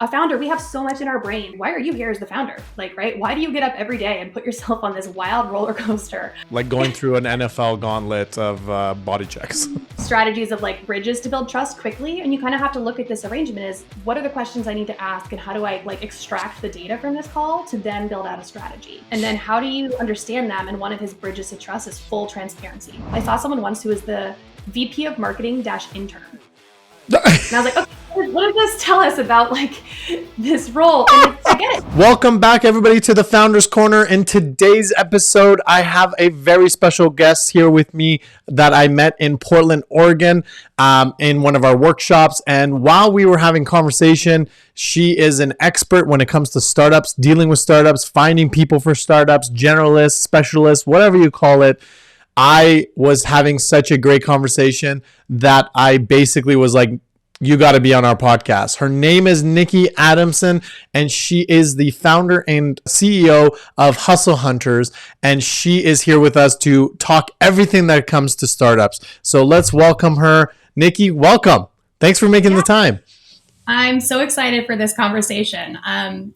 a founder, we have so much in our brain. Why are you here as the founder? Like, right? Why do you get up every day and put yourself on this wild roller coaster? Like going through an NFL gauntlet of body checks. Strategies of like bridges to build trust quickly. And you kind of have to look at this arrangement as what are the questions I need to ask and how do I like extract the data from this call to then build out a strategy? And then how do you understand them? And one of his bridges to trust is full transparency. I saw someone once who was the VP of marketing - intern. And I was like, okay, what does this tell us about like this role? And I get it. Welcome back, everybody, to the Founders Corner. In today's episode, I have a very special guest here with me that I met in Portland, Oregon, in one of our workshops. And while we were having conversation, she is an expert when it comes to startups, dealing with startups, finding people for startups, generalists, specialists, whatever you call it. I was having such a great conversation that I basically was like, you got to be on our podcast. Her name is Nikki Adamson, and she is the founder and CEO of Hustle Hunters, and she is here with us to talk everything that comes to startups. So let's welcome her. Nikki, welcome. Thanks for making the time. I'm so excited for this conversation.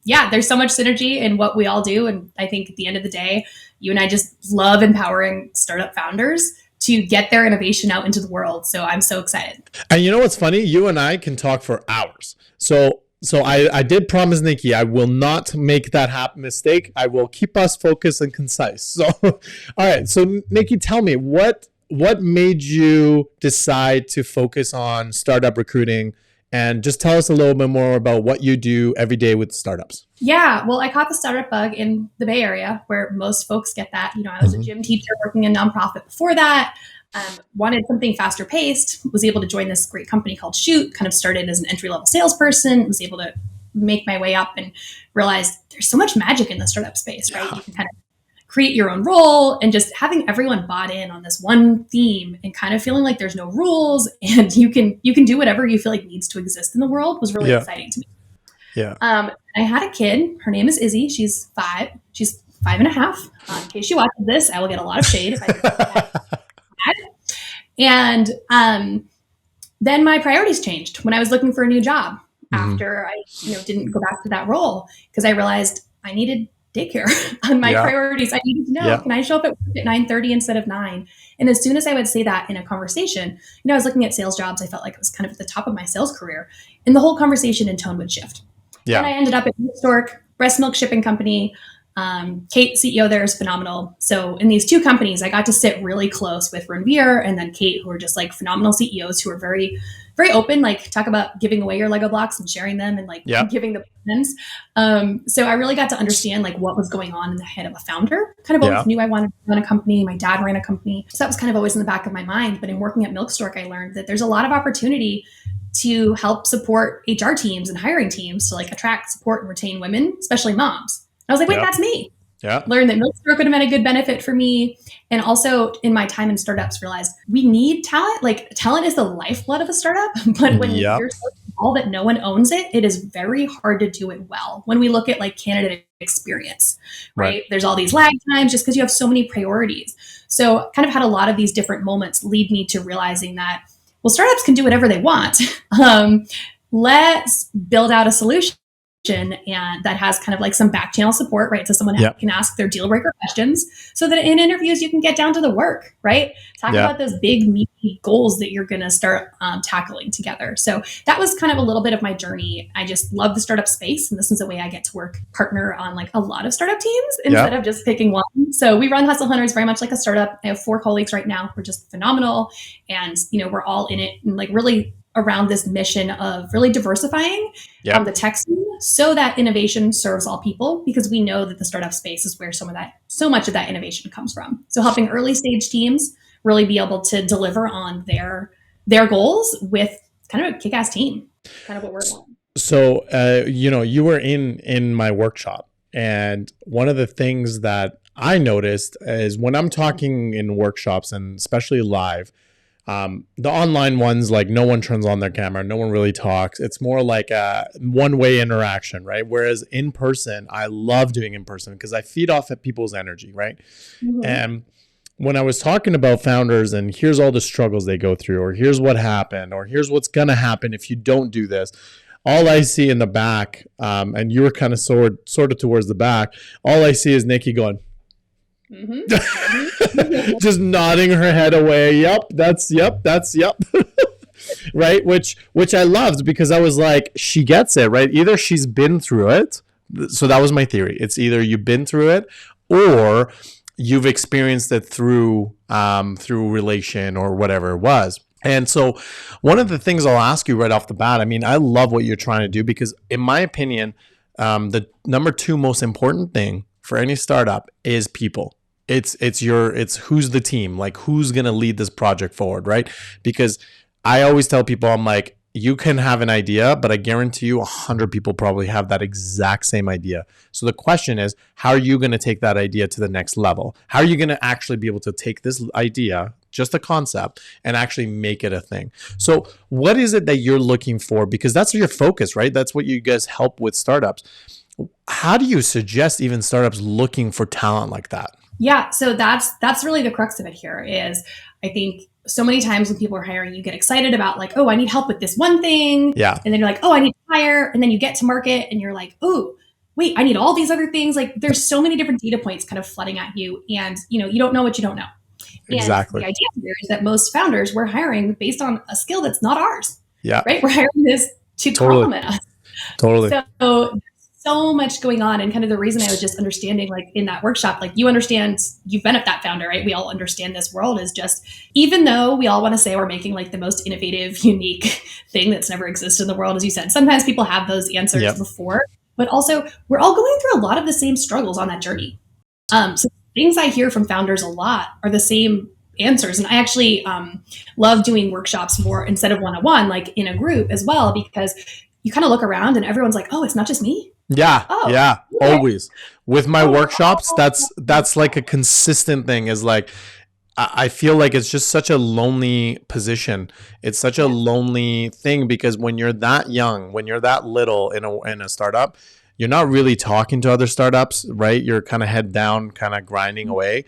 There's so much synergy in what we all do. And I think at the end of the day, you and I just love empowering startup founders to get their innovation out into the world. So I'm so excited. And you know what's funny? You and I can talk for hours. So I did promise Nikki, I will not make that mistake. I will keep us focused and concise. So, all right. So Nikki, tell me what made you decide to focus on startup recruiting? And just tell us a little bit more about what you do every day with startups. Yeah, well, I caught the startup bug in the Bay Area where most folks get that. You know, I was a gym teacher working in nonprofit before that, wanted something faster paced, was able to join this great company called Shoot, kind of started as an entry-level salesperson, was able to make my way up and realized there's so much magic in the startup space, right? You can kind of create your own role and just having everyone bought in on this one theme and kind of feeling like there's no rules and you can do whatever you feel like needs to exist in the world was really exciting to me. Yeah. I had a kid. Her name is Izzy. She's 5. She's 5.5. In case she watches this, I will get a lot of shade if I do that. And then my priorities changed when I was looking for a new job after I didn't go back to that role because I realized I needed daycare on my priorities. I needed to know, can I show up at work at 9:30 instead of 9? And as soon as I would say that in a conversation, I was looking at sales jobs. I felt like it was kind of at the top of my sales career and the whole conversation and tone would shift. Yeah. And I ended up at Stork, breast milk shipping company. Kate, CEO there, is phenomenal. So in these two companies, I got to sit really close with Ranveer and then Kate, who are just like phenomenal CEOs who are very, very open, like talk about giving away your Lego blocks and sharing them and like giving the plans. So I really got to understand like what was going on in the head of a founder. Kind of always knew I wanted to run a company. My dad ran a company. So that was kind of always in the back of my mind. But in working at Milk Stork, I learned that there's a lot of opportunity to help support HR teams and hiring teams to like attract, support, and retain women, especially moms. I was like, wait, that's me. Yeah. Learned that Milk Stork would have been a good benefit for me. And also in my time in startups, realized we need talent. Like talent is the lifeblood of a startup. But when you're so small that no one owns it, it is very hard to do it well. When we look at like candidate experience, right? There's all these lag times just because you have so many priorities. So kind of had a lot of these different moments lead me to realizing that, well, startups can do whatever they want. Let's build out a solution and that has kind of like some back channel support, right? So someone can ask their deal breaker questions so that in interviews, you can get down to the work, right? Talk about those big meaty goals that you're going to start tackling together. So that was kind of a little bit of my journey. I just love the startup space. And this is a way I get to partner on like a lot of startup teams instead of just picking one. So we run Hustle Hunters very much like a startup. I have 4 colleagues right now. We're just phenomenal. And, we're all in it and like really around this mission of really diversifying the tech scene so that innovation serves all people, because we know that the startup space is where so much of that innovation comes from. So helping early stage teams really be able to deliver on their goals with kind of a kick-ass team, kind of what we're doing. So, you were in my workshop, and one of the things that I noticed is when I'm talking in workshops and especially live, the online ones, like no one turns on their camera, no one really talks. It's more like a one-way interaction, right? Whereas in person, I love doing in person because I feed off at people's energy, right? Mm-hmm. And when I was talking about founders and here's all the struggles they go through, or here's what happened, or here's what's going to happen if you don't do this, all I see in the back, and you were kind of sort of towards the back. All I see is Nikki going, just nodding her head away. Yep, that's yep. Right, which I loved because I was like, she gets it, right? Either she's been through it, so that was my theory. It's either you've been through it, or you've experienced it through relation or whatever it was. And so one of the things I'll ask you right off the bat, I mean, I love what you're trying to do because in my opinion, the number 2 most important thing for any startup is people. It's who's the team, like who's going to lead this project forward, right? Because I always tell people, I'm like, you can have an idea, but I guarantee you 100 people probably have that exact same idea. So the question is, how are you going to take that idea to the next level? How are you going to actually be able to take this idea, just a concept, and actually make it a thing? So what is it that you're looking for? Because that's your focus, right? That's what you guys help with startups. How do you suggest even startups looking for talent like that? Yeah, so that's really the crux of it here is I think so many times when people are hiring, you get excited about like, oh, I need help with this one thing. Yeah. And then you're like, oh, I need to hire. And then you get to market and you're like, oh, wait, I need all these other things. Like there's so many different data points kind of flooding at you. And, you don't know what you don't know. Exactly. And the idea here is that most founders, we're hiring based on a skill that's not ours. Yeah. Right? We're hiring this to complement us. Totally. So much going on. And kind of the reason I was just understanding, like in that workshop, like you understand, you've been at that founder, right? We all understand this world is just, even though we all want to say we're making like the most innovative, unique thing that's never existed in the world, as you said, sometimes people have those answers before, but also we're all going through a lot of the same struggles on that journey. So things I hear from founders a lot are the same answers. And I actually love doing workshops more instead of one-on-one, like in a group as well, because you kind of look around and everyone's like, oh, it's not just me. Yeah. Always with my workshops. That's like a consistent thing is like, I feel like it's just such a lonely position. It's such a lonely thing because when you're that young, when you're that little in a startup, you're not really talking to other startups, right? You're kind of head down, kind of grinding away.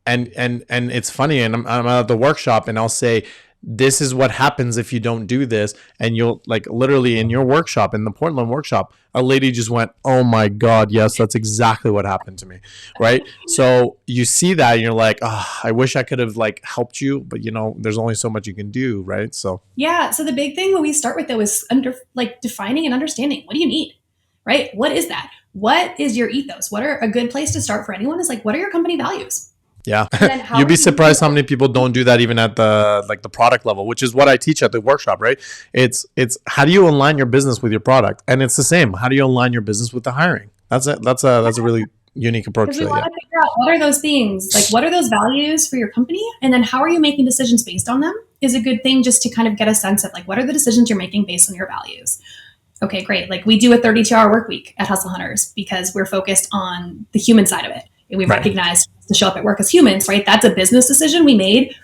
And it's funny. And I'm at the workshop and I'll say, this is what happens if you don't do this. And you'll like literally in your workshop, in the Portland workshop, a lady just went, oh my God, yes, that's exactly what happened to me. Right. So you see that and you're like, oh, I wish I could have like helped you, but there's only so much you can do. Right. So, yeah. So the big thing when we start with though is defining and understanding, what do you need? Right. What is that? What is your ethos? What are a good place to start for anyone is like, what are your company values? Yeah. You'd be surprised how many people don't do that even at the product level, which is what I teach at the workshop, right? It's how do you align your business with your product? And it's the same. How do you align your business with the hiring? That's a really unique approach to it. We want to figure out what are those things, like what are those values for your company? And then how are you making decisions based on them is a good thing just to kind of get a sense of like, what are the decisions you're making based on your values? Okay, great. Like we do a 32-hour work week at Hustle Hunters because we're focused on the human side of it. And we recognize to show up at work as humans, right? That's a business decision we made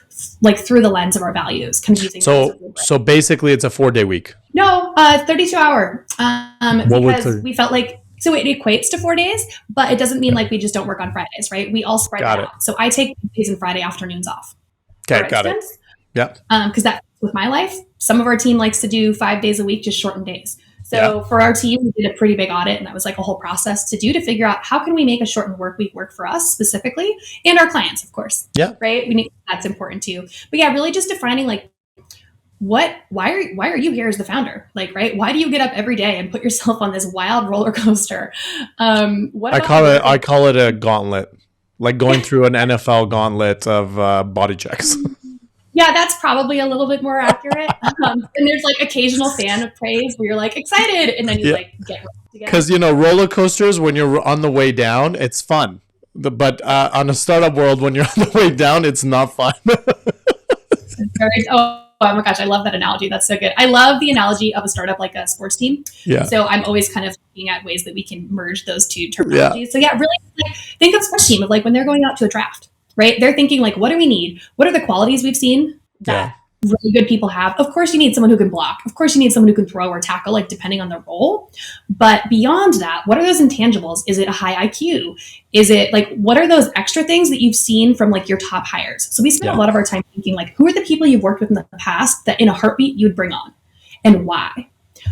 like through the lens of our values. Kind of using so basically it's a 4-day week. No, 32-hour. Because we felt like, so it equates to 4 days, but it doesn't mean like we just don't work on Fridays, right? We all spread it out. So I take Tuesdays and Friday afternoons off. Okay, got it. Yeah. Because that's with my life. Some of our team likes to do 5 days a week, just shortened days. So for our team, we did a pretty big audit, and that was like a whole process to figure out how can we make a shortened work week work for us specifically and our clients, of course. Yeah. Right. That's important too. But yeah, really just defining like why are you here as the founder? Like, right. Why do you get up every day and put yourself on this wild roller coaster? I call it a gauntlet, like going through an NFL gauntlet of body checks. Yeah, that's probably a little bit more accurate. And there's like occasional fan of praise where you're like excited and then you like get together. Because, roller coasters, when you're on the way down, it's fun. But on a startup world, when you're on the way down, it's not fun. Oh my gosh, I love that analogy. That's so good. I love the analogy of a startup like a sports team. Yeah. So I'm always kind of looking at ways that we can merge those two terminologies. Yeah. So yeah, really like, think of sports team of like when they're going out to a draft. Right? They're thinking like, what do we need? What are the qualities we've seen that really good people have? Of course, you need someone who can block. Of course, you need someone who can throw or tackle, like depending on their role. But beyond that, what are those intangibles? Is it a high IQ? Is it like, what are those extra things that you've seen from like your top hires? So we spend a lot of our time thinking like, who are the people you've worked with in the past that in a heartbeat you would bring on and why?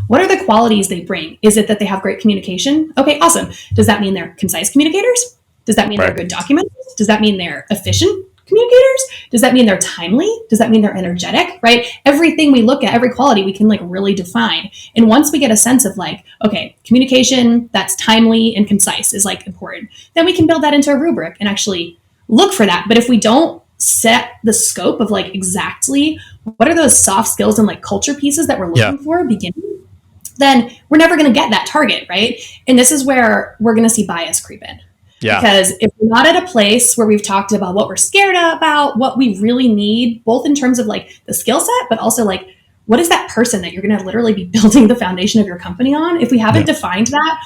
What are the qualities they bring? Is it that they have great communication? Okay, awesome. Does that mean they're concise communicators? Does that mean they're Right. good documenters? Does that mean they're efficient communicators? Does that mean they're timely? Does that mean they're energetic? Right? Everything we look at, every quality we can like really define. And once we get a sense of like, okay, communication that's timely and concise is like important, then we can build that into a rubric and actually look for that. But if we don't set the scope of like exactly what are those soft skills and like culture pieces that we're looking for beginning, then we're never going to get that target, right? And this is where we're going to see bias creep in. Yeah. Because if we're not at a place where we've talked about what we're scared about, what we really need, both in terms of like the skill set, but also like what is that person that you're going to literally be building the foundation of your company on? If we haven't defined that,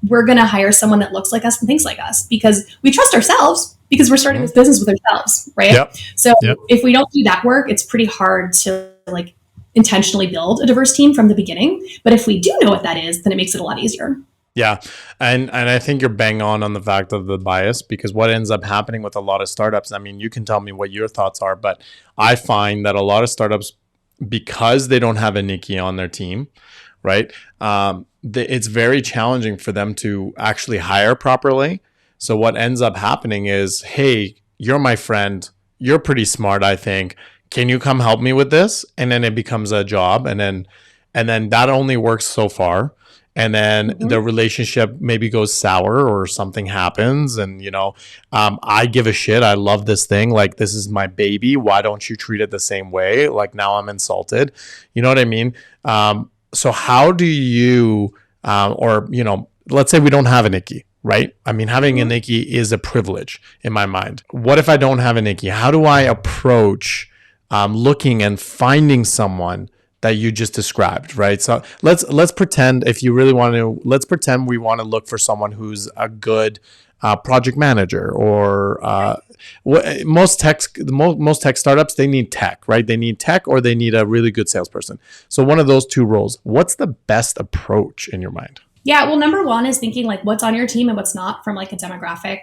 we're going to hire someone that looks like us and thinks like us because we trust ourselves because we're starting this business with ourselves, right? Yep. So if we don't do that work, it's pretty hard to like intentionally build a diverse team from the beginning. But if we do know what that is, then it makes it a lot easier. Yeah. And I think you're bang on the fact of the bias, because what ends up happening with a lot of startups, I mean, you can tell me what your thoughts are, but I find that a lot of startups, because they don't have a Nikki on their team, right? It's very challenging for them to actually hire properly. So what ends up happening is, hey, you're my friend. You're pretty smart, I think. Can you come help me with this? And then it becomes a job. And then that only works so far. And then the relationship maybe goes sour or something happens. And, I give a shit. I love this thing. Like, this is my baby. Why don't you treat it the same way? Like, now I'm insulted. You know what I mean? So how do you, let's say we don't have a Nikki, right? I mean, having a Nikki is a privilege in my mind. What if I don't have a Nikki? How do I approach looking and finding someone that you just described, right? So let's pretend, if you really want to, let's pretend we want to look for someone who's a good project manager, or most tech startups, they need tech, right? They need tech, or they need a really good salesperson. So one of those two roles. What's the best approach in your mind? Yeah, well, number one is thinking like what's on your team and what's not from like a demographic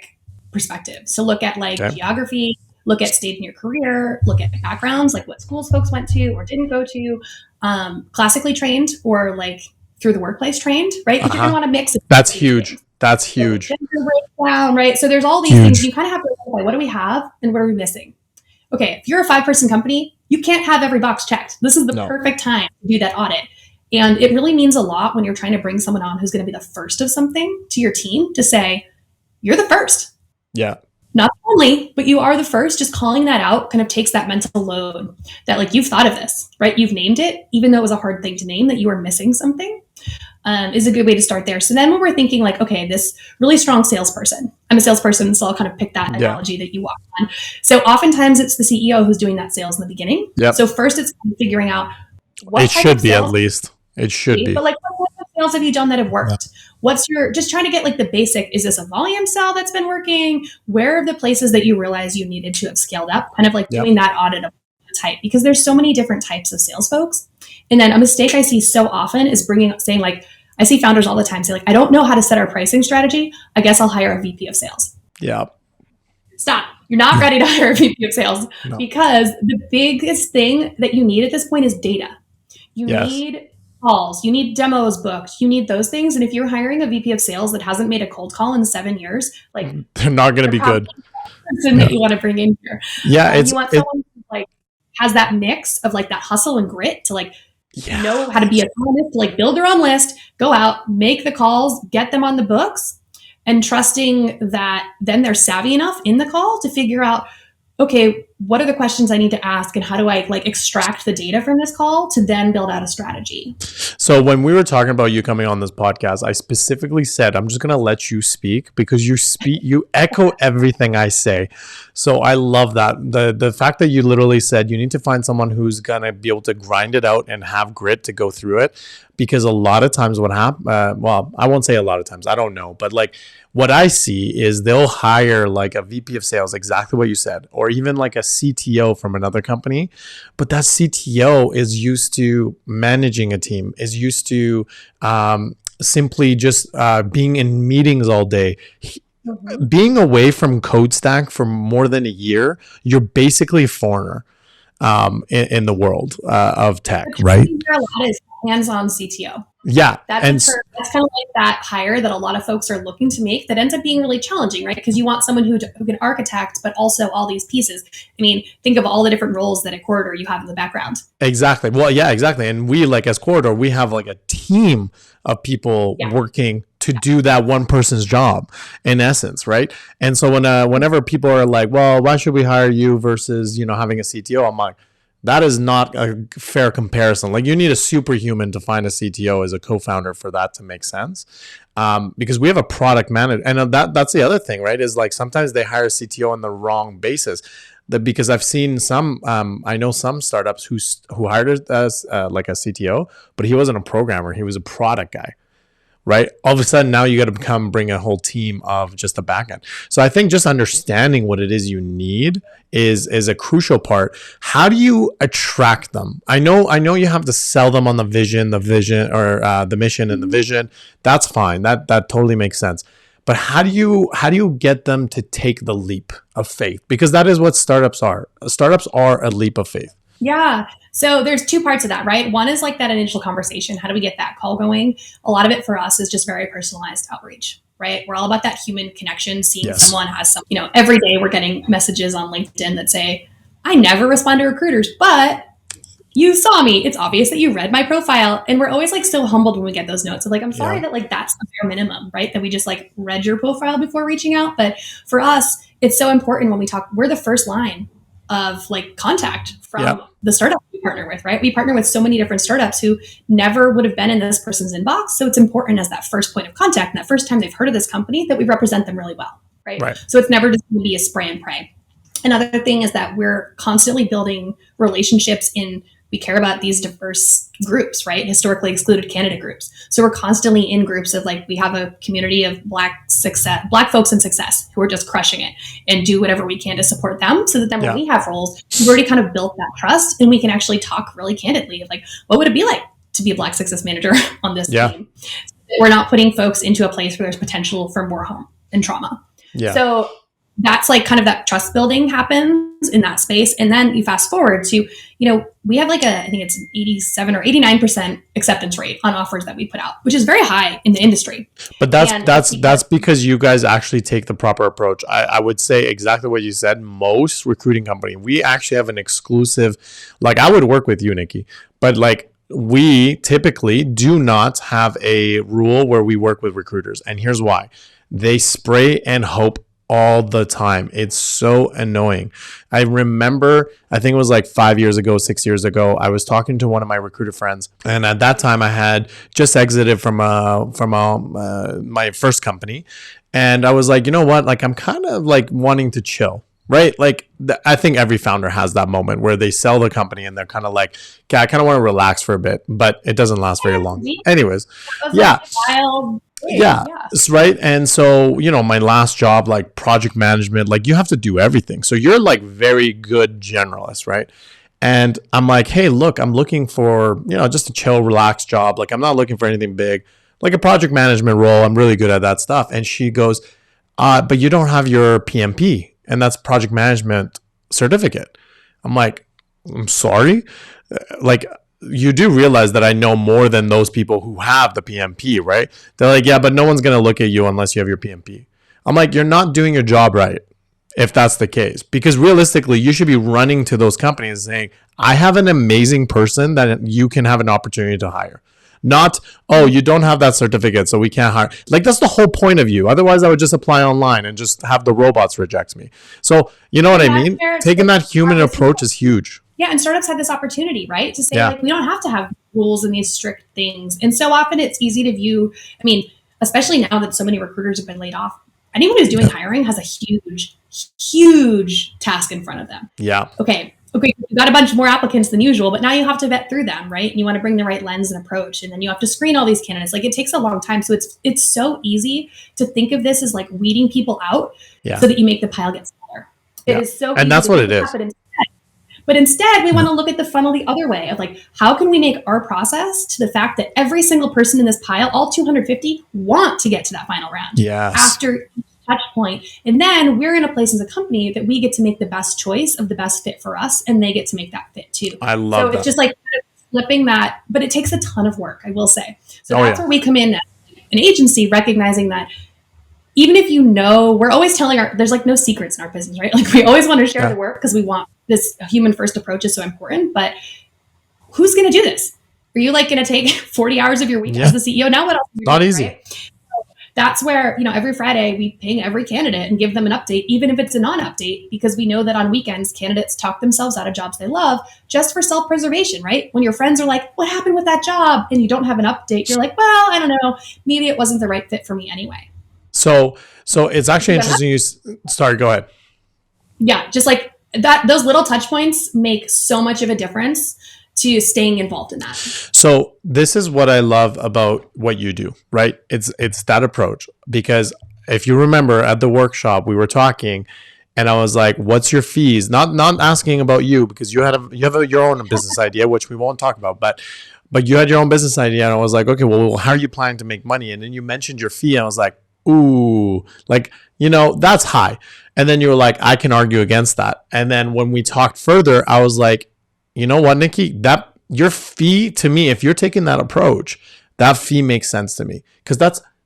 perspective. So look at like geography, look at stage in your career, look at backgrounds, like what schools folks went to or didn't go to, classically trained or like through the workplace trained, right? Because you're going to want to mix it. That's huge. That's huge. So gender breakdown, right? So there's all these things you kind of have to identify. What do we have and what are we missing? Okay, if you're a 5-person company, you can't have every box checked. This is the perfect time to do that audit. And it really means a lot when you're trying to bring someone on who's going to be the first of something to your team to say, you're the first. Yeah. Not only, but you are the first. Just calling that out kind of takes that mental load that like you've thought of this, right? You've named it, even though it was a hard thing to name, that you were missing something, is a good way to start there. So then when we're thinking like, okay, this really strong salesperson, I'm a salesperson, so I'll kind of pick that analogy that you walked on. So oftentimes it's the CEO who's doing that sales in the beginning. So first it's figuring out what it should be, at least. It should be. But like, what type of sales have you done that have worked? What's your, just trying to get like the basic, is this a volume sell that's been working? Where are the places that you realize you needed to have scaled up? Kind of like doing that audit of type, because there's so many different types of sales folks. And then a mistake I see so often is saying like, I see founders all the time say like, I don't know how to set our pricing strategy. I guess I'll hire a VP of sales. Yeah. Stop. You're not ready to hire a VP of sales because the biggest thing that you need at this point is data. You need calls, you need demos booked, you need those things. And if you're hiring a VP of sales that hasn't made a cold call in 7 years, like they're not going to be good. Person that you want to bring in here. Yeah, you want someone who like has that mix of like that hustle and grit to like know how to be autonomous, to like build their own list, go out, make the calls, get them on the books, and trusting that then they're savvy enough in the call to figure out, okay, what are the questions I need to ask and how do I like extract the data from this call to then build out a strategy? So when we were talking about you coming on this podcast, I specifically said, I'm just going to let you speak because you echo everything I say. So I love that. The fact that you literally said you need to find someone who's going to be able to grind it out and have grit to go through it. Because a lot of times what happens, well, I won't say a lot of times, I don't know, but like what I see is they'll hire like a VP of sales, exactly what you said, or even like a CTO from another company. But that CTO is used to managing a team, is used to simply just being in meetings all day. Being away from CodeStack for more than a year, you're basically a foreigner in the world of tech, right? A lot is hands-on CTO. Yeah. That's And that's kind of like that hire that a lot of folks are looking to make that ends up being really challenging, right? Because you want someone who can architect, but also all these pieces. I mean, think of all the different roles that at Koridor you have in the background. exactly. Well, yeah, exactly. And we, like, as Corridor, we have like a team of people Yeah. working to do that one person's job in essence, right? And so whenever people are like, well, why should we hire you versus, having a CTO? I'm like, that is not a fair comparison. Like, you need a superhuman to find a CTO as a co-founder for that to make sense. Because we have a product manager, and that's the other thing, right? Is like sometimes they hire a CTO on the wrong basis. Because I've seen some, I know some startups who hired us as like a CTO, but he wasn't a programmer; he was a product guy, right? All of a sudden, now you got to bring a whole team of just the backend. So I think just understanding what it is you need is a crucial part. How do you attract them? I know you have to sell them on the vision, or the mission and the vision. That's fine. That totally makes sense. But how do you get them to take the leap of faith? Because that is what startups are. Startups are a leap of faith. Yeah. So there's two parts of that, right? One is like that initial conversation. How do we get that call going? A lot of it for us is just very personalized outreach, right? We're all about that human connection, seeing Yes. someone has some, every day we're getting messages on LinkedIn that say, I never respond to recruiters, but you saw me. It's obvious that you read my profile. And we're always like so humbled when we get those notes of like, I'm sorry Yeah. that like that's the bare minimum, right? That we just like read your profile before reaching out. But for us, it's so important when we talk, we're the first line of like contact from the startup we partner with, right? We partner with so many different startups who never would have been in this person's inbox. So it's important as that first point of contact and that first time they've heard of this company that we represent them really well, right? So it's never just going to be a spray and pray. Another thing is that we're constantly building relationships we care about these diverse groups, right? Historically excluded candidate groups. So we're constantly in groups of like, we have a community of Black folks in success who are just crushing it and do whatever we can to support them so that then when we have roles, we've already kind of built that trust and we can actually talk really candidly of like, what would it be like to be a Black success manager on this team? We're not putting folks into a place where there's potential for more harm and trauma. So that's like kind of that trust building happens in that space. And then you fast forward to, we have like I think it's 87 or 89% acceptance rate on offers that we put out, which is very high in the industry. But that's because you guys actually take the proper approach. I would say exactly what you said. Most recruiting company, we actually have an exclusive, like I would work with you, Nikki, but like we typically do not have a rule where we work with recruiters. And here's why. They spray and hope all the time. It's so annoying. I remember, I think it was like 6 years ago, I was talking to one of my recruiter friends, and at that time I had just exited from my first company, and I was like, you know what? Like, I'm kind of like wanting to chill. Right? Like, I think every founder has that moment where they sell the company and they're kind of like, okay, I kind of want to relax for a bit, but it doesn't last very long. Anyways, right. And so, my last job, like project management, like you have to do everything. So you're like very good generalist, right? And I'm like, hey, look, I'm looking for, just a chill, relaxed job. Like, I'm not looking for anything big, like a project management role. I'm really good at that stuff. And she goes, but you don't have your PMP, and that's project management certificate. I'm like, I'm sorry. Like, you do realize that I know more than those people who have the PMP, right? They're like, yeah, but no one's going to look at you unless you have your PMP. I'm like, you're not doing your job right if that's the case. Because realistically, you should be running to those companies saying, I have an amazing person that you can have an opportunity to hire. Not, oh, you don't have that certificate, so we can't hire. Like, that's the whole point of you. Otherwise, I would just apply online and just have the robots reject me. So, you know what I mean? Taking that human approach is huge. Yeah, and startups have this opportunity, right? To say, like, we don't have to have rules and these strict things. And so often it's easy to view, I mean, especially now that so many recruiters have been laid off, anyone who's doing hiring has a huge, huge task in front of them. Okay, you got a bunch more applicants than usual, but now you have to vet through them, right? And you want to bring the right lens and approach, and then you have to screen all these candidates. Like, it takes a long time. So it's so easy to think of this as like weeding people out so that you make the pile get smaller. It is so easy, and that's what it is. But instead, we want to look at the funnel the other way of like, how can we make our process to the fact that every single person in this pile, all 250, want to get to that final round after each touch point. And then we're in a place as a company that we get to make the best choice of the best fit for us, and they get to make that fit too. I love that. It's just like flipping that, but it takes a ton of work, I will say. So Oh that's yeah. where we come in as an agency, recognizing that even if we're always telling there's like no secrets in our business, right? Like we always want to share the Yeah. work because we want this human first approach is so important, but who's going to do this? Are you like going to take 40 hours of your week as Yeah. the CEO? Now what else are you Not doing, easy. right? That's where, every Friday we ping every candidate and give them an update, even if it's a non-update, because we know that on weekends, candidates talk themselves out of jobs they love just for self-preservation, right? When your friends are like, what happened with that job? And you don't have an update, you're like, well, I don't know. Maybe it wasn't the right fit for me anyway. So it's actually interesting. Sorry, go ahead. Yeah, just like that, those little touch points make so much of a difference to staying involved in that. So this is what I love about what you do, right? It's that approach, because if you remember at the workshop we were talking, and I was like, "What's your fees?" Not asking about you, because you have your own business idea, which we won't talk about, but you had your own business idea, and I was like, "Okay, well, how are you planning to make money?" And then you mentioned your fee, and I was like, "Ooh, like that's high." And then you were like, "I can argue against that." And then when we talked further, I was like, "You know what, Nikki? That your fee to me, if you're taking that approach, that fee makes sense to me, because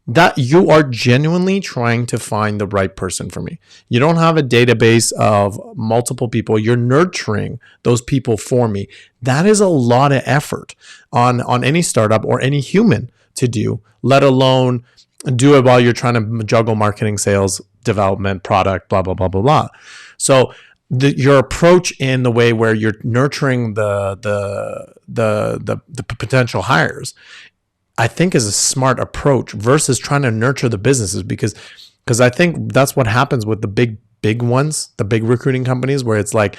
that you are genuinely trying to find the right person for me. You don't have a database of multiple people. You're nurturing those people for me. That is a lot of effort on any startup or any human to do, let alone do it while you're trying to juggle marketing, sales, development, product, blah, blah, blah, blah, blah. So your approach in the way where you're nurturing the potential hires, I think, is a smart approach versus trying to nurture the businesses, because I think that's what happens with the big ones, the big recruiting companies, where it's like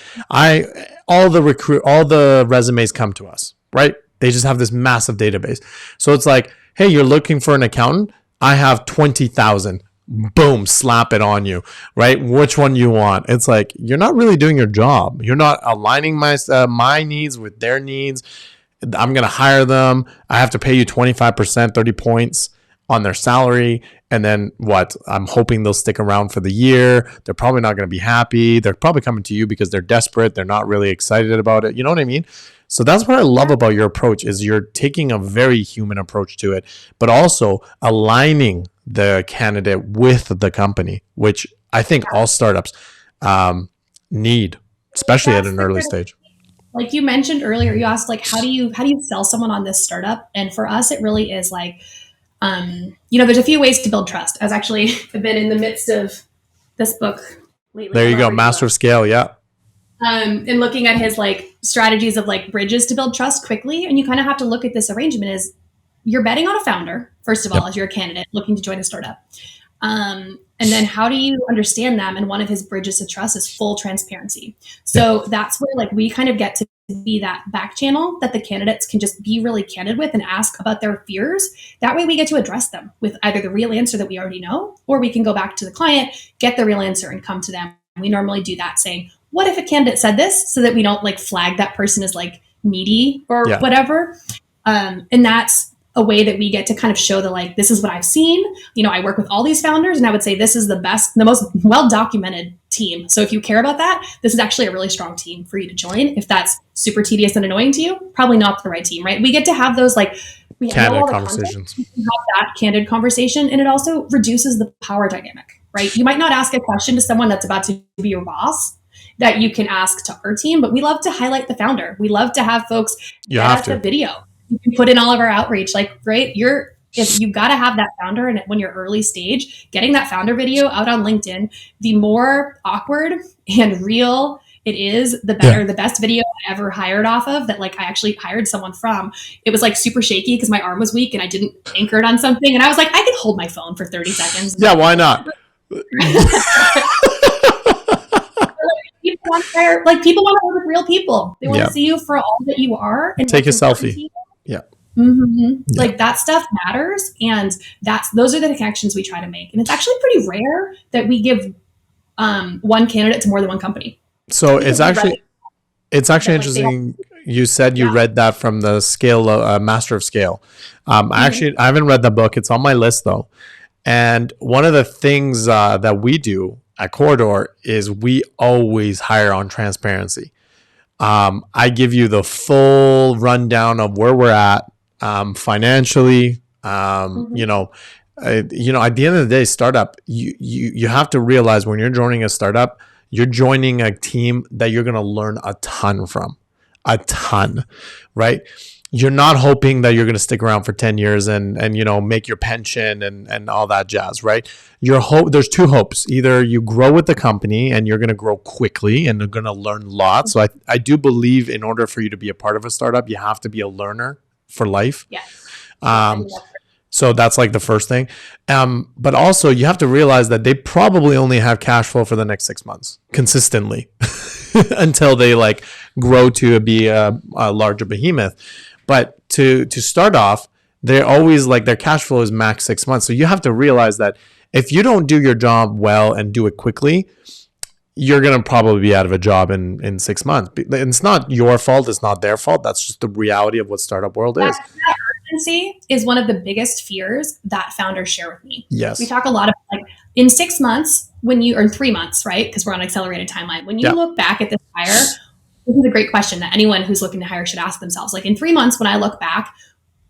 all the resumes come to us, right? They just have this massive database. So it's like, hey, you're looking for an accountant? I have 20,000. Boom, slap it on you, right? Which one you want? It's like, you're not really doing your job. You're not aligning my needs with their needs. I'm going to hire them. I have to pay you 25%, 30 points on their salary. And then what? I'm hoping they'll stick around for the year. They're probably not going to be happy. They're probably coming to you because they're desperate. They're not really excited about it. You know what I mean? So that's what I love about your approach, is you're taking a very human approach to it, but also aligning the candidate with the company, which I think all startups need, especially at an early stage. Like you mentioned earlier, you asked like, how do you sell someone on this startup? And for us, it really is like, there's a few ways to build trust. I've actually been in the midst of this book lately. There you go. Master of Scale. Yeah. And looking at his like strategies of like bridges to build trust quickly. And you kind of have to look at this arrangement as you're betting on a founder, first of all, as you're a candidate looking to join a startup. And then how do you understand them? And one of his bridges to trust is full transparency. So that's where like we kind of get to be that back channel that the candidates can just be really candid with and ask about their fears. That way we get to address them with either the real answer that we already know, or we can go back to the client, get the real answer and come to them. We normally do that saying, what if a candidate said this, so that we don't like flag that person as like needy or whatever. And that's a way that we get to kind of show the like, this is what I've seen. I work with all these founders, and I would say this is the most well-documented team. So if you care about that, this is actually a really strong team for you to join. If that's super tedious and annoying to you, probably not the right team, right? We get to have those like candid conversations. We can have that candid conversation, and it also reduces the power dynamic, right? You might not ask a question to someone that's about to be your boss that you can ask to our team, but we love to highlight the founder. We love to have folks get the video. You can put in all of our outreach, like, great, if you've got to have that founder, and when you're early stage, getting that founder video out on LinkedIn, the more awkward and real it is, the better. The best video I ever hired off of, that like I actually hired someone from, it was like super shaky because my arm was weak and I didn't anchor it on something. And I was like, I could hold my phone for 30 seconds. Yeah, why not? People want to work with real people. They want to see you for all that you are and take a selfie. Yeah. Mm-hmm. Like that stuff matters, and those are the connections we try to make. And it's actually pretty rare that we give one candidate to more than one company. So it's actually interesting. You said you read that from the Scale, Master of Scale. I haven't read the book. It's on my list though. And one of the things that we do at Koridor is we always hire on transparency. I give you the full rundown of where we're at financially. Mm-hmm. At the end of the day, startup, you have to realize when you're joining a startup, you're joining a team that you're going to learn a ton from, a ton, right? You're not hoping that you're going to stick around for 10 years and make your pension and all that jazz, right? There's two hopes. Either you grow with the company and you're going to grow quickly and you're going to learn lots. So I do believe in order for you to be a part of a startup, you have to be a learner for life. Yeah. Um, so that's like the first thing. But also you have to realize that they probably only have cash flow for the next 6 months consistently until they like grow to be a larger behemoth. But to start off, they're always like their cash flow is max 6 months. So you have to realize that if you don't do your job well and do it quickly, you're going to probably be out of a job in 6 months. It's not your fault. It's not their fault. That's just the reality of what startup world is. That urgency is one of the biggest fears that founders share with me. Yes. We talk a lot about like in 6 months or in 3 months, right? Because we're on an accelerated timeline. When you look back at this hire, this is a great question that anyone who's looking to hire should ask themselves. Like in 3 months, when I look back,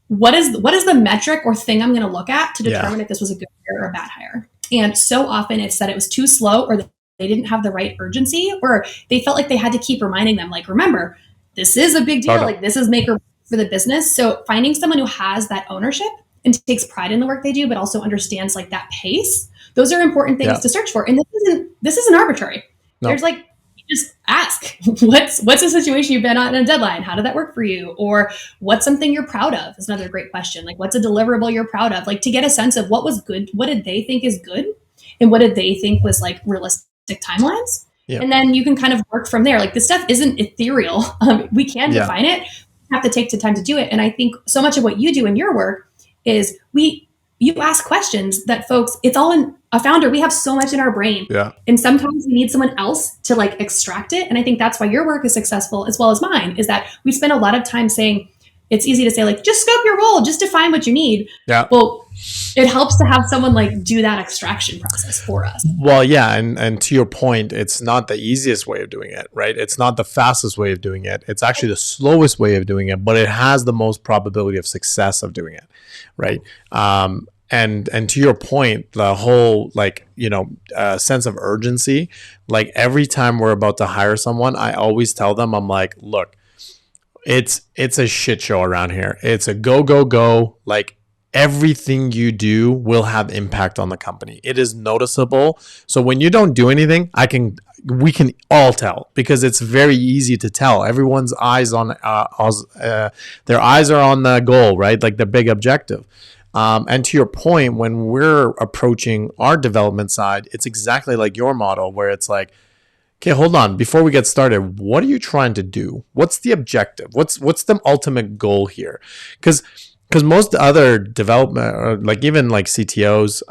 what is the metric or thing I'm going to look at to determine if this was a good hire or a bad hire? And so often it's that it was too slow, or they didn't have the right urgency, or they felt like they had to keep reminding them, like, remember, this is a big deal. Like this is make or for the business. So finding someone who has that ownership and takes pride in the work they do, but also understands like that pace, those are important things to search for. And this isn't arbitrary. No. There's like, just ask what's a situation you've been on a deadline? How did that work for you? Or what's something you're proud of is another great question. Like what's a deliverable you're proud of? Like to get a sense of what was good, what did they think is good? And what did they think was like realistic timelines? Yep. And then you can kind of work from there. Like this stuff isn't ethereal. We can define it. We have to take the time to do it. And I think so much of what you do in your work is you ask questions that folks, it's all in a founder. We have so much in our brain. Yeah. And sometimes we need someone else to like extract it. And I think that's why your work is successful as well as mine, is that we spend a lot of time saying, it's easy to say like, just scope your role, just define what you need. Yeah. Well, it helps to have someone like do that extraction process for us. Well, yeah. And to your point, it's not the easiest way of doing it, right? It's not the fastest way of doing it. It's actually the slowest way of doing it, but it has the most probability of success of doing it, right? And to your point, the whole like, sense of urgency, like every time we're about to hire someone, I always tell them, I'm like, look, it's a shit show around here. It's a go. Like everything you do will have impact on the company. It is noticeable. So when you don't do anything, we can all tell, because it's very easy to tell. Everyone's eyes on their eyes are on the goal, right? Like the big objective. And to your point, when we're approaching our development side, it's exactly like your model, where it's like, okay, hold on. Before we get started, what are you trying to do? What's the objective? What's the ultimate goal here? Because most other development, or like even like CTOs,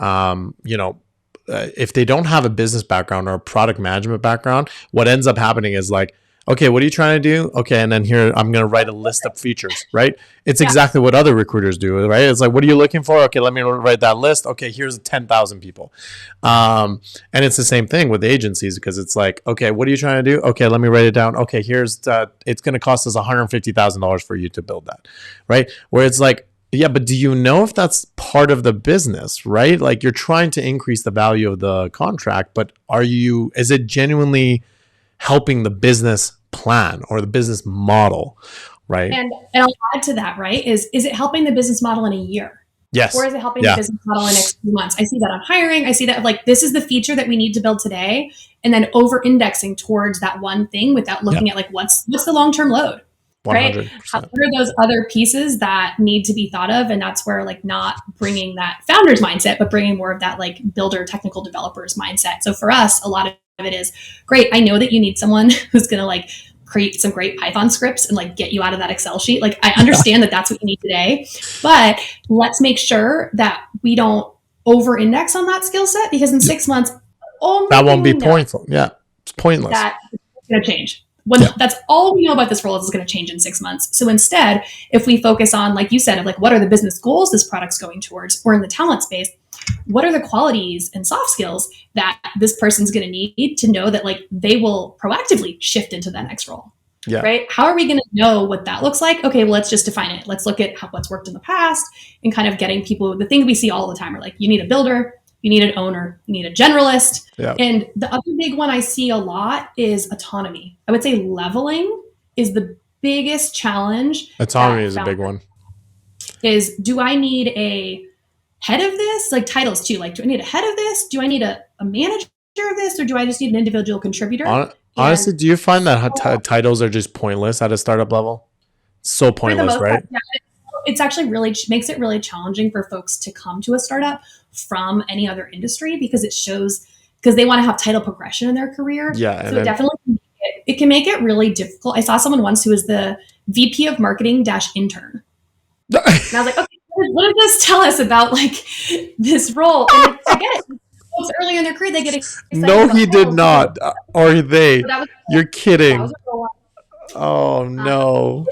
if they don't have a business background or a product management background, what ends up happening is like, okay, what are you trying to do? Okay, and then here I'm going to write a list of features, right? It's exactly what other recruiters do, right? It's like, what are you looking for? Okay, let me write that list. Okay, here's 10,000 people. And it's the same thing with agencies, because it's like, okay, what are you trying to do? Okay, let me write it down. Okay, here's it's going to cost us $150,000 for you to build that, right? Where it's like, yeah, but do you know if that's part of the business, right? Like you're trying to increase the value of the contract, but is it genuinely helping the business plan or the business model, right? And I'll add to that, right? Is it helping the business model in a year? Yes. Or is it helping the business model in the next few months? I see that on hiring. I see that like, this is the feature that we need to build today, and then over indexing towards that one thing without looking at like, what's the long-term load, 100%. Right? What are those other pieces that need to be thought of? And that's where like not bringing that founder's mindset, but bringing more of that like builder, technical developers mindset. So for us, a lot of it is great. I know that you need someone who's going to like create some great Python scripts and like get you out of that Excel sheet. Like I understand that that's what you need today, but let's make sure that we don't over index on that skill set, because in 6 months, that won't be pointless. Yeah. It's pointless. That's going to change. That's all we know about this role is going to change in 6 months. So instead, if we focus on, like you said, of like, what are the business goals this product's going towards, or in the talent space, what are the qualities and soft skills that this person's going to need to know that like they will proactively shift into that next role? Yeah. right? How are we going to know what that looks like? Okay, well, let's just define it. Let's look at what's worked in the past and kind of getting people, the things we see all the time are like, you need a builder, you need an owner, you need a generalist. Yeah. And the other big one I see a lot is autonomy. I would say leveling is the biggest challenge. Autonomy is a big one. Is, do I need a head of this? Like titles too. Like, do I need a head of this? Do I need a manager of this? Or do I just need an individual contributor? Honestly, do you find that titles are just pointless at a startup level? So pointless, right? Part, yeah, it's actually really makes it really challenging for folks to come to a startup from any other industry, because it shows, because they want to have title progression in their career. Yeah. So it definitely it can make it really difficult. I saw someone once who was the VP of marketing - intern. And I was like, okay, what does this tell us about like this role? And I get it. Folks earlier in their career, they get excited. No, he did not. Or they. You're kidding. Oh, no.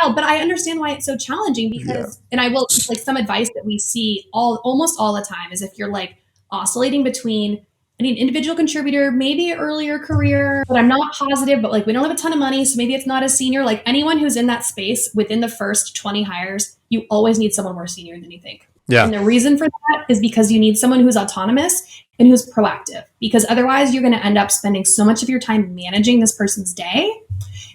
But I understand why it's so challenging, because, and I will, like, some advice that we see almost all the time is if you're like oscillating between, I need an individual contributor, maybe earlier career, but I'm not positive, but like we don't have a ton of money, so maybe it's not as senior. Like anyone who's in that space within the first 20 hires, you always need someone more senior than you think. Yeah. And the reason for that is because you need someone who's autonomous and who's proactive, because otherwise you're going to end up spending so much of your time managing this person's day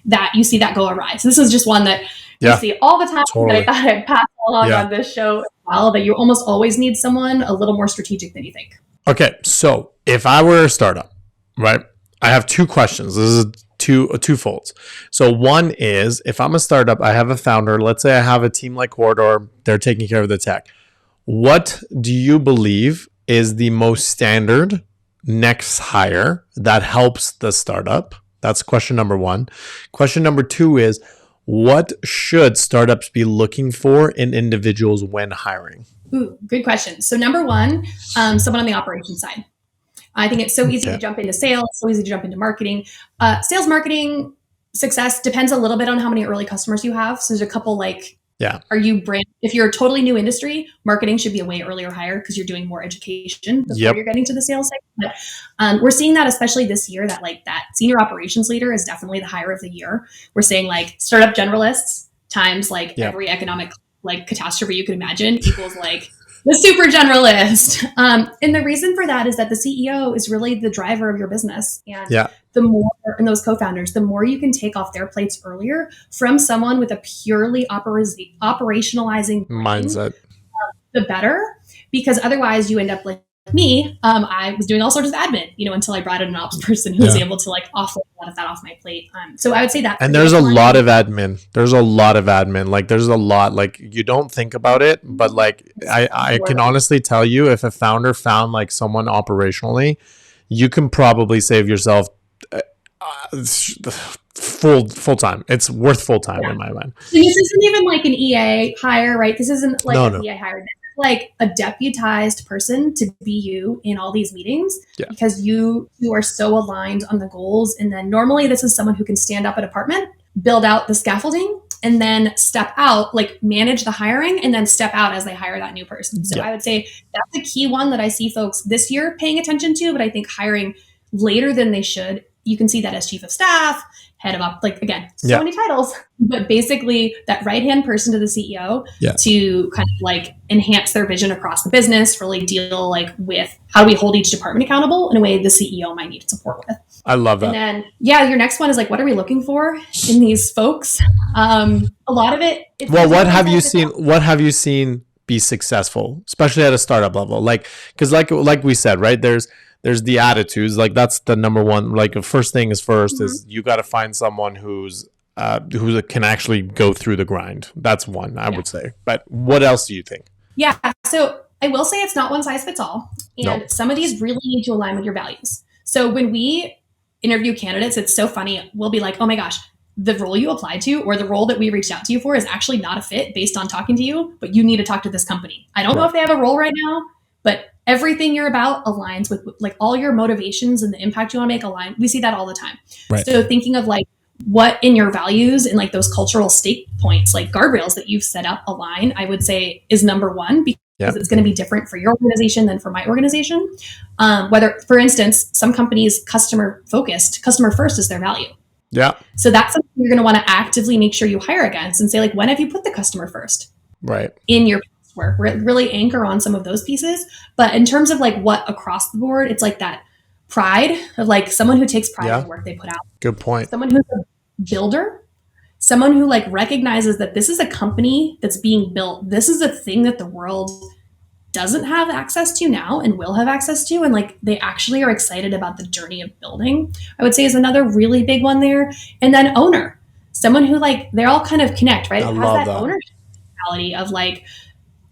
that you see that go awry. So this is just one that you see all the time, that I thought I'd pass along on this show as well, that you almost always need someone a little more strategic than you think. Okay, so if I were a startup, right, I have two questions. This is twofolds. So one is, if I'm a startup, I have a founder, let's say I have a team like Koridor, they're taking care of the tech. What do you believe is the most standard next hire that helps the startup? That's question number one. Question number two is, what should startups be looking for in individuals when hiring? Ooh, good question. So number one, someone on the operations side. I think it's so easy to jump into sales, so easy to jump into marketing. Sales marketing success depends a little bit on how many early customers you have. So there's a couple like, if you're a totally new industry, marketing should be a way earlier hire, because you're doing more education before you're getting to the sales cycle. But we're seeing that especially this year, that like that senior operations leader is definitely the hire of the year. We're saying like startup generalists times like every economic like catastrophe you could imagine equals like the super generalist. And the reason for that is that the CEO is really the driver of your business. And the more, and those co-founders, the more you can take off their plates earlier from someone with a purely operationalizing mindset, the better. Because otherwise you end up like me. I was doing all sorts of admin, until I brought in an ops person who was able to like offload a lot of that off my plate. So I would say that. And there's a lot of admin. There's a lot of admin. Like there's a lot, like you don't think about it, but like I can honestly tell you, if a founder found like someone operationally, you can probably save yourself full time. It's worth full time in my mind. So this isn't even like an EA hire, right? This isn't like an EA hire. This is like a deputized person to be you in all these meetings, because you are so aligned on the goals. And then normally this is someone who can stand up a department, build out the scaffolding, and then step out, like manage the hiring, and then step out as they hire that new person. So I would say that's a key one that I see folks this year paying attention to, but I think hiring later than they should. You can see that as chief of staff, head of up, like again, so many titles, but basically that right-hand person to the CEO to kind of like enhance their vision across the business, really deal like with how do we hold each department accountable in a way the CEO might need support with. I love that. And then, your next one is like, what are we looking for in these folks? A lot of it. What have you seen? What have you seen be successful, especially at a startup level? Like, because like we said, right, there's the attitudes, like that's the number one, like the first thing is first is you got to find someone who can actually go through the grind. That's one, I would say. But what else do you think? Yeah. So I will say it's not one size fits all. And some of these really need to align with your values. So when we interview candidates, it's so funny. We'll be like, oh my gosh, the role you applied to or the role that we reached out to you for is actually not a fit based on talking to you, but you need to talk to this company. I don't know if they have a role right now, but everything you're about aligns with like all your motivations and the impact you want to make align. We see that all the time. So thinking of like what in your values and like those cultural stake points, like guardrails that you've set up align, I would say is number one, because it's going to be different for your organization than for my organization. Whether, for instance, some companies customer first is their value. Yeah. So that's something you're going to want to actively make sure you hire against and say, like, when have you put the customer first Right. in your work? Really anchor on some of those pieces. But in terms of like what across the board, it's like that pride of like someone who takes pride in the work they put out. Good point. Someone who's a builder, someone who like recognizes that this is a company that's being built. This is a thing that the world doesn't have access to now and will have access to, and like they actually are excited about the journey of building, I would say, is another really big one there. And then owner, someone who like they all kind of connect, right? I It has love that that. ownership mentality of like,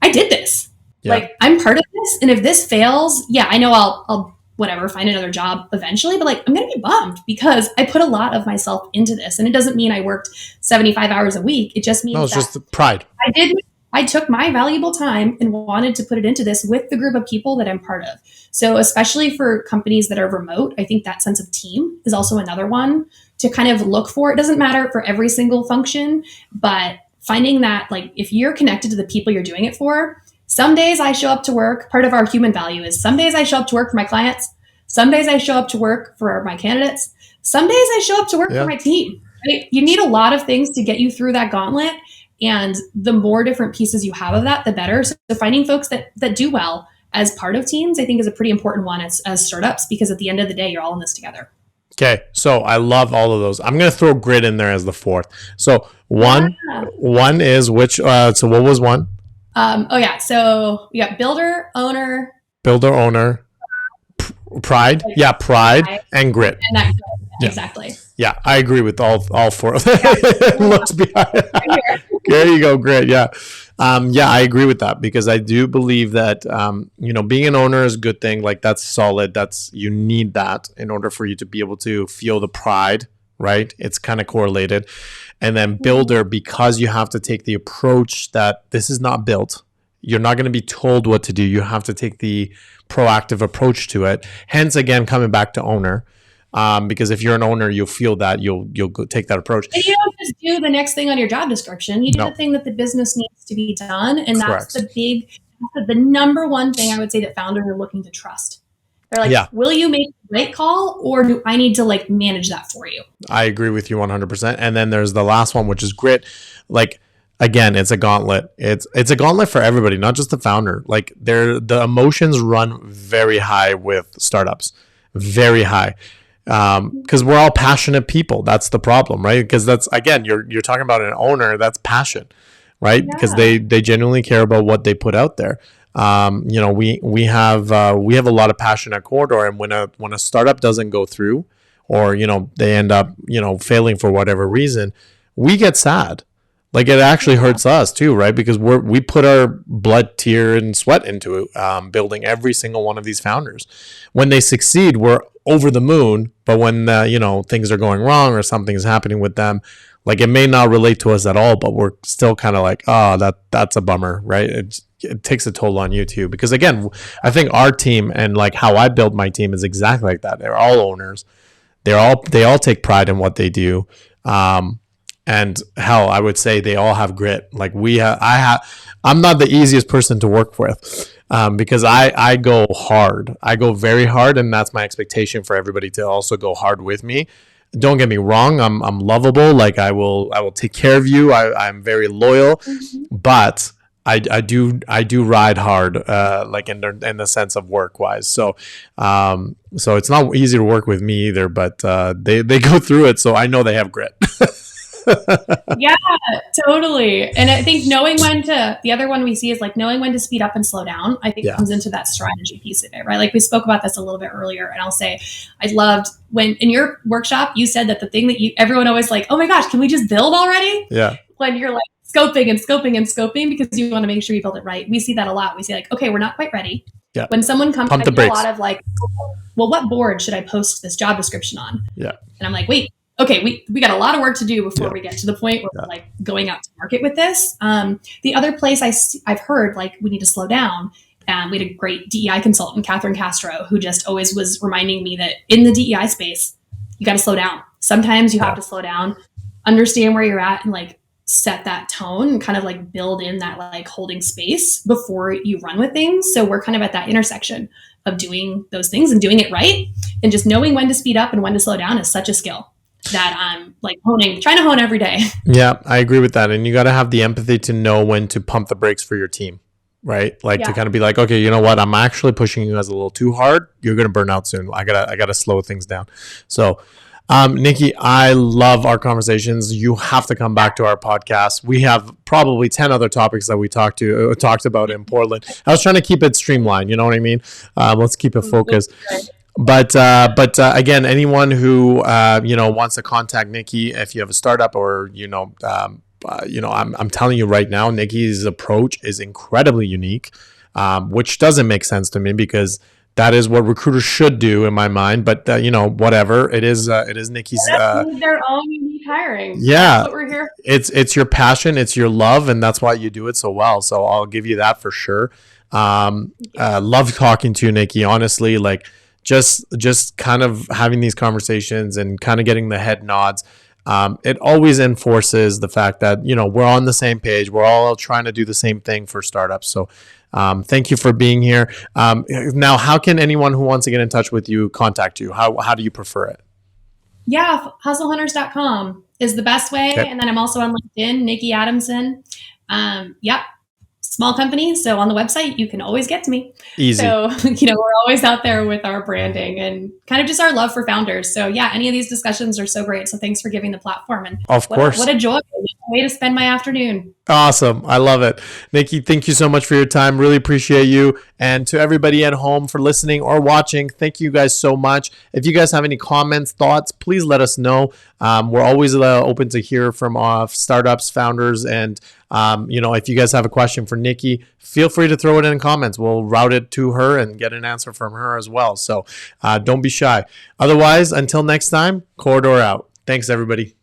I did this, Yeah. like I'm part of this, and if this fails, yeah, I know I'll whatever, find another job eventually, but like I'm gonna be bummed because I put a lot of myself into this, and it doesn't mean I worked 75 hours a week. It just means No, it's that just the pride. I took my valuable time and wanted to put it into this with the group of people that I'm part of. So, especially for companies that are remote, I think that sense of team is also another one to kind of look for. It doesn't matter for every single function, but finding that, like, if you're connected to the people you're doing it for, some days I show up to work. Part of our human value is some days I show up to work for my clients, some days I show up to work for my candidates, some days I show up to work for my team. Right? You need a lot of things to get you through that gauntlet. And the more different pieces you have of that, the better. So finding folks that do well as part of teams, I think, is a pretty important one as startups, because at the end of the day, you're all in this together. Okay, so I love all of those. I'm gonna throw grit in there as the fourth. So one is which? So what was one? So we got builder, owner, pride. Yeah, pride and grit. And that, exactly. Yeah, I agree with all four of them. Looks behind. There you go, great. Yeah, I agree with that, because I do believe that being an owner is a good thing. Like, that's solid. You need that in order for you to be able to feel the pride, right? It's kind of correlated. And then builder, because you have to take the approach that this is not built. You're not going to be told what to do. You have to take the proactive approach to it. Hence, again, coming back to owner. Because if you're an owner, you'll feel that you'll go take that approach. And you don't just do the next thing on your job description. You do the thing that the business needs to be done, and that's the number one thing I would say that founders are looking to trust. They're like, will you make the right call, or do I need to like manage that for you? I agree with you 100%. And then there's the last one, which is grit. Like, again, it's a gauntlet. It's a gauntlet for everybody, not just the founder. Like, the emotions run very high with startups, very high. Because we're all passionate people. That's the problem, right? Because that's, again, you're talking about an owner, that's passion, right? Because they genuinely care about what they put out there. We have a lot of passion at Koridor, and when a startup doesn't go through, or they end up failing for whatever reason, we get sad. Like, it actually hurts us too, right? Because we put our blood, tear, and sweat into building every single one of these founders. When they succeed, we're over the moon. But when things are going wrong or something's happening with them, like, it may not relate to us at all, but we're still kind of like, oh, that's a bummer, right? It takes a toll on you too. Because again, I think our team and like how I build my team is exactly like that. They're all owners. They all take pride in what they do. And hell, I would say they all have grit. Like, I'm not the easiest person to work with, because I go hard. I go very hard, and that's my expectation for everybody to also go hard with me. Don't get me wrong. I'm lovable. Like, I will take care of you. I'm very loyal, but I do ride hard, like in the sense of work wise. So it's not easy to work with me either, but they go through it. So I know they have grit. Yeah, totally. And I think the other one we see is like knowing when to speed up and slow down, I think comes into that strategy piece of it, right? Like, we spoke about this a little bit earlier, and I'll say, I loved when in your workshop, you said that the thing that everyone always like, oh my gosh, can we just build already? Yeah. When you're like scoping and scoping and scoping, because you want to make sure you build it right. We see that a lot. We say like, okay, we're not quite ready. Yeah. When someone comes, Pump the brakes. A lot of like, well, what board should I post this job description on? Yeah. And I'm like, wait, okay, we got a lot of work to do before we get to the point where we're like going out to market with this. The other place I've heard like we need to slow down. We had a great DEI consultant, Catherine Castro, who just always was reminding me that in the DEI space, you got to slow down. Sometimes you have to slow down, understand where you're at, and like set that tone and kind of like build in that like holding space before you run with things. So we're kind of at that intersection of doing those things and doing it right. And just knowing when to speed up and when to slow down is such a skill. that I'm like trying to hone every day. Yeah, I agree with that. And you got to have the empathy to know when to pump the brakes for your team, right? Like to kind of be like, okay, you know what? I'm actually pushing you guys a little too hard. You're going to burn out soon. I gotta slow things down. So, Nikki, I love our conversations. You have to come back to our podcast. We have probably 10 other topics that we talked about in Portland. I was trying to keep it streamlined. You know what I mean? Let's keep it focused. But again, anyone who wants to contact Nikki, if you have a startup or I'm telling you right now, Nikki's approach is incredibly unique, which doesn't make sense to me because that is what recruiters should do in my mind. But whatever it is Nikki's. Their own unique hiring. Yeah, that's what we're here. It's your passion, it's your love, and that's why you do it so well. So I'll give you that for sure. Love talking to you, Nikki. Honestly, like. Just kind of having these conversations and kind of getting the head nods. It always enforces the fact that, we're on the same page. We're all trying to do the same thing for startups. So thank you for being here. Now, how can anyone who wants to get in touch with you contact you? How do you prefer it? Yeah, hustlehunters.com is the best way. Okay. And then I'm also on LinkedIn, Nikki Adamson. Yep. Small company, so on the website you can always get to me. Easy. So we're always out there with our branding and kind of just our love for founders. So yeah, any of these discussions are so great. So thanks for giving the platform. And of course, what a joy! Way to spend my afternoon. Awesome. I love it. Nikki, thank you so much for your time. Really appreciate you. And to everybody at home for listening or watching, thank you guys so much. If you guys have any comments, thoughts, please let us know. We're always open to hear from startups, founders, and if you guys have a question for Nikki, feel free to throw it in comments. We'll route it to her and get an answer from her as well. So don't be shy. Otherwise, until next time, Koridor out. Thanks, everybody.